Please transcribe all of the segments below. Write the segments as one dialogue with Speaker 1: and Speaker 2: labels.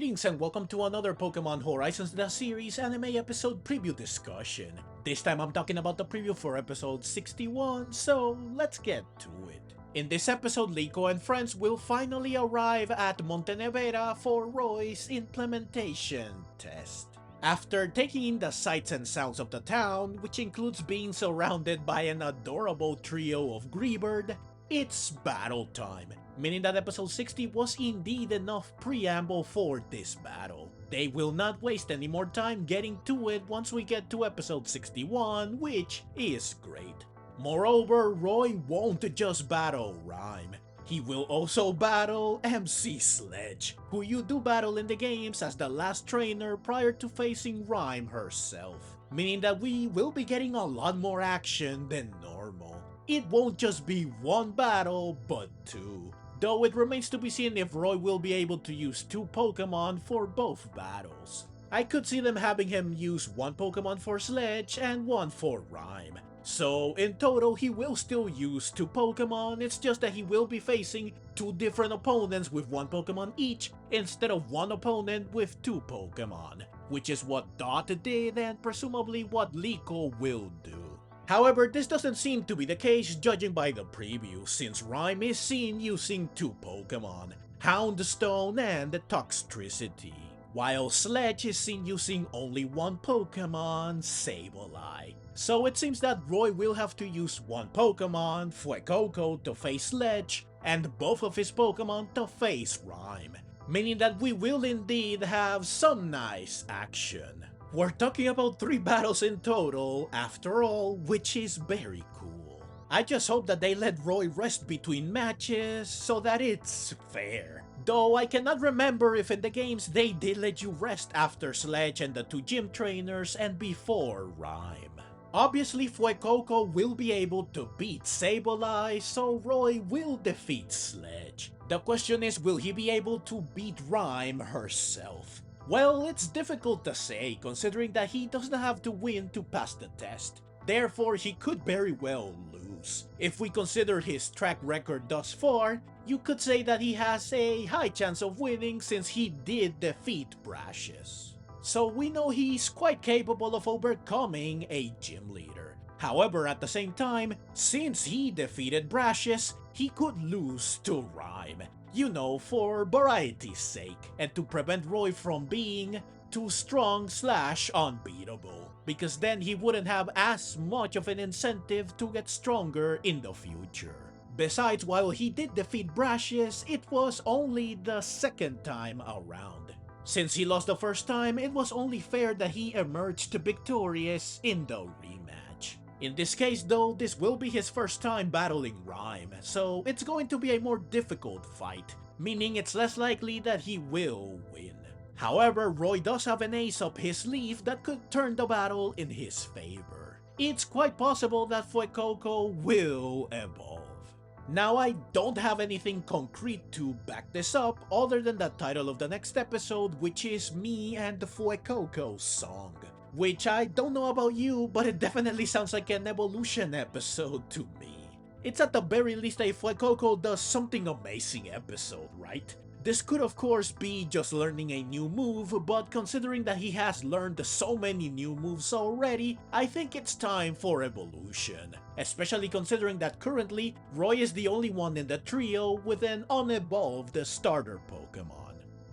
Speaker 1: Greetings and welcome to another Pokémon Horizons the Series anime episode preview discussion. This time I'm talking about the preview for episode 61, so let's get to it. In this episode, Liko and friends will finally arrive at Montenevera for Roy's implementation test. After taking in the sights and sounds of the town, which includes being surrounded by an adorable trio of Greebird, it's battle time, meaning that episode 60 was indeed enough preamble for this battle. They will not waste any more time getting to it once we get to episode 61, which is great. Moreover, Roy won't just battle Ryme. He will also battle MC Sledge, who you do battle in the games as the last trainer prior to facing Ryme herself, meaning that we will be getting a lot more action than normal. It won't just be one battle, but two. Though it remains to be seen if Roy will be able to use two Pokemon for both battles. I could see them having him use one Pokemon for Sledge and one for Ryme. So in total he will still use two Pokemon, it's just that he will be facing two different opponents with one Pokemon each instead of one opponent with two Pokemon, which is what Dot did and presumably what Liko will do. However, this doesn't seem to be the case judging by the preview, since Ryme is seen using two Pokemon, Houndstone and Toxtricity, while Sledge is seen using only one Pokemon, Sableye. So it seems that Roy will have to use one Pokemon, Fuecoco, to face Sledge, and both of his Pokemon to face Ryme, meaning that we will indeed have some nice action. We're talking about 3 battles in total, after all, which is very cool. I just hope that they let Roy rest between matches so that it's fair. Though I cannot remember if in the games they did let you rest after Sledge and the 2 gym trainers and before Ryme. Obviously Fuecoco will be able to beat Sableye, so Roy will defeat Sledge. The question is, will he be able to beat Ryme herself? Well, it's difficult to say, considering that he doesn't have to win to pass the test. Therefore, he could very well lose. If we consider his track record thus far, you could say that he has a high chance of winning since he did defeat Brashes. So we know he's quite capable of overcoming a gym leader. However, at the same time, since he defeated Brashes, he could lose to Ryme. You know, for variety's sake, and to prevent Roy from being too strong / unbeatable, because then he wouldn't have as much of an incentive to get stronger in the future. Besides, while he did defeat Brashes, it was only the second time around. Since he lost the first time, it was only fair that he emerged victorious in the rematch. In this case though, this will be his first time battling Ryme, so it's going to be a more difficult fight, meaning it's less likely that he will win. However, Roy does have an ace up his sleeve that could turn the battle in his favor. It's quite possible that Fuecoco will evolve. Now, I don't have anything concrete to back this up other than the title of the next episode, which is Me and the Fuecoco song. Which I don't know about you, but it definitely sounds like an evolution episode to me. It's at the very least a Fuecoco does something amazing episode, right? This could of course be just learning a new move, but considering that he has learned so many new moves already, I think it's time for evolution. Especially considering that currently, Roy is the only one in the trio with an unevolved starter Pokemon.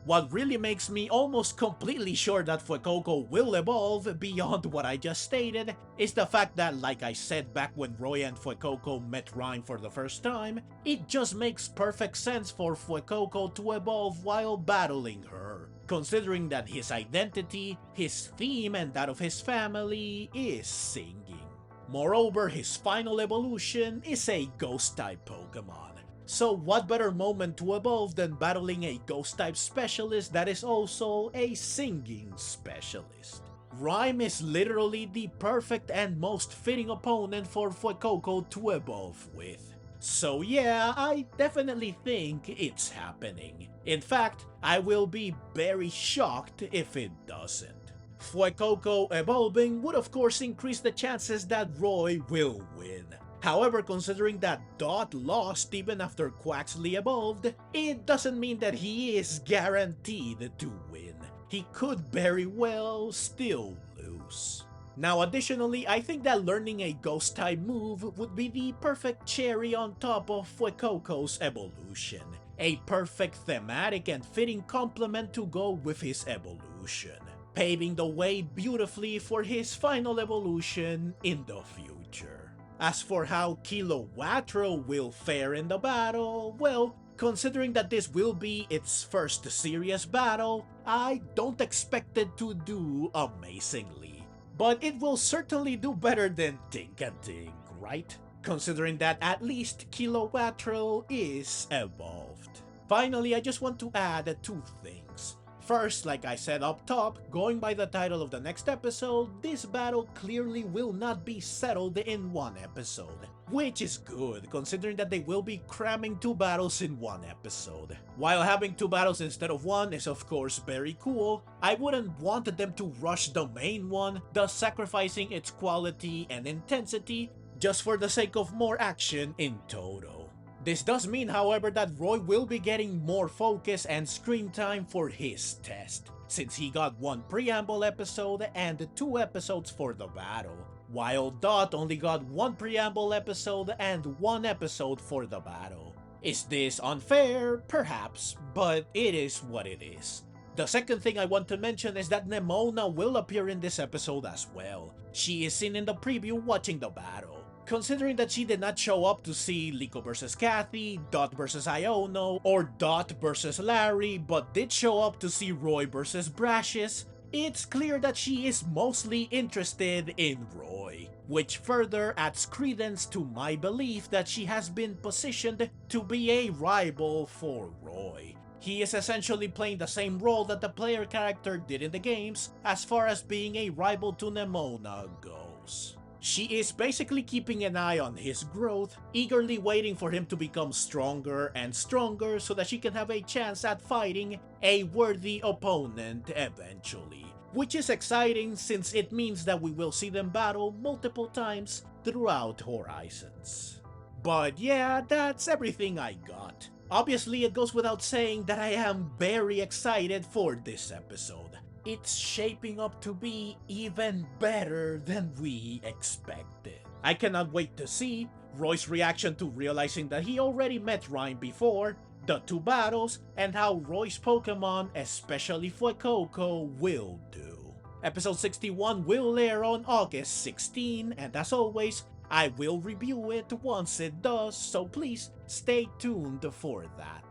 Speaker 1: What really makes me almost completely sure that Fuecoco will evolve beyond what I just stated is the fact that, like I said back when Roy and Fuecoco met Ryme for the first time, it just makes perfect sense for Fuecoco to evolve while battling her, considering that his identity, his theme, and that of his family is singing. Moreover, his final evolution is a Ghost-type Pokemon. So what better moment to evolve than battling a Ghost-type specialist that is also a singing specialist? Ryme is literally the perfect and most fitting opponent for Fuecoco to evolve with. So yeah, I definitely think it's happening. In fact, I will be very shocked if it doesn't. Fuecoco evolving would of course increase the chances that Roy will win. However, considering that Dot lost even after Quaxley evolved, it doesn't mean that he is guaranteed to win. He could very well still lose. Now additionally, I think that learning a ghost type move would be the perfect cherry on top of Fuecoco's evolution. A perfect thematic and fitting complement to go with his evolution, paving the way beautifully for his final evolution in the future. As for how Kilowattrel will fare in the battle, well, considering that this will be its first serious battle, I don't expect it to do amazingly. But it will certainly do better than Tinkatink, right? Considering that at least Kilowattrel is evolved. Finally, I just want to add two things. First, like I said up top, going by the title of the next episode, this battle clearly will not be settled in one episode. Which is good, considering that they will be cramming 2 battles in 1 episode. While having 2 battles instead of 1 is of course very cool, I wouldn't want them to rush the main one, thus sacrificing its quality and intensity just for the sake of more action in total. This does mean, however, that Roy will be getting more focus and screen time for his test, since he got 1 preamble episode and 2 episodes for the battle, while Dot only got 1 preamble episode and 1 episode for the battle. Is this unfair? Perhaps, but it is what it is. The second thing I want to mention is that Nemona will appear in this episode as well. She is seen in the preview watching the battle. Considering that she did not show up to see Liko vs Kathy, Dot vs Iono, or Dot vs Larry, but did show up to see Roy vs Brashes, it's clear that she is mostly interested in Roy, which further adds credence to my belief that she has been positioned to be a rival for Roy. He is essentially playing the same role that the player character did in the games as far as being a rival to Nemona goes. She is basically keeping an eye on his growth, eagerly waiting for him to become stronger and stronger so that she can have a chance at fighting a worthy opponent eventually. Which is exciting since it means that we will see them battle multiple times throughout Horizons. But yeah, that's everything I got. Obviously, it goes without saying that I am very excited for this episode. It's shaping up to be even better than we expected. I cannot wait to see Roy's reaction to realizing that he already met Ryme before, the 2 battles, and how Roy's Pokemon, especially Fuecoco, will do. Episode 61 will air on August 16, and as always, I will review it once it does, so please stay tuned for that.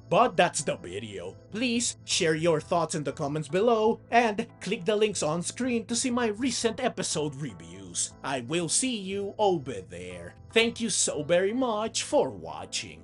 Speaker 1: But that's the video. Please share your thoughts in the comments below and click the links on screen to see my recent episode reviews. I will see you over there. Thank you so very much for watching.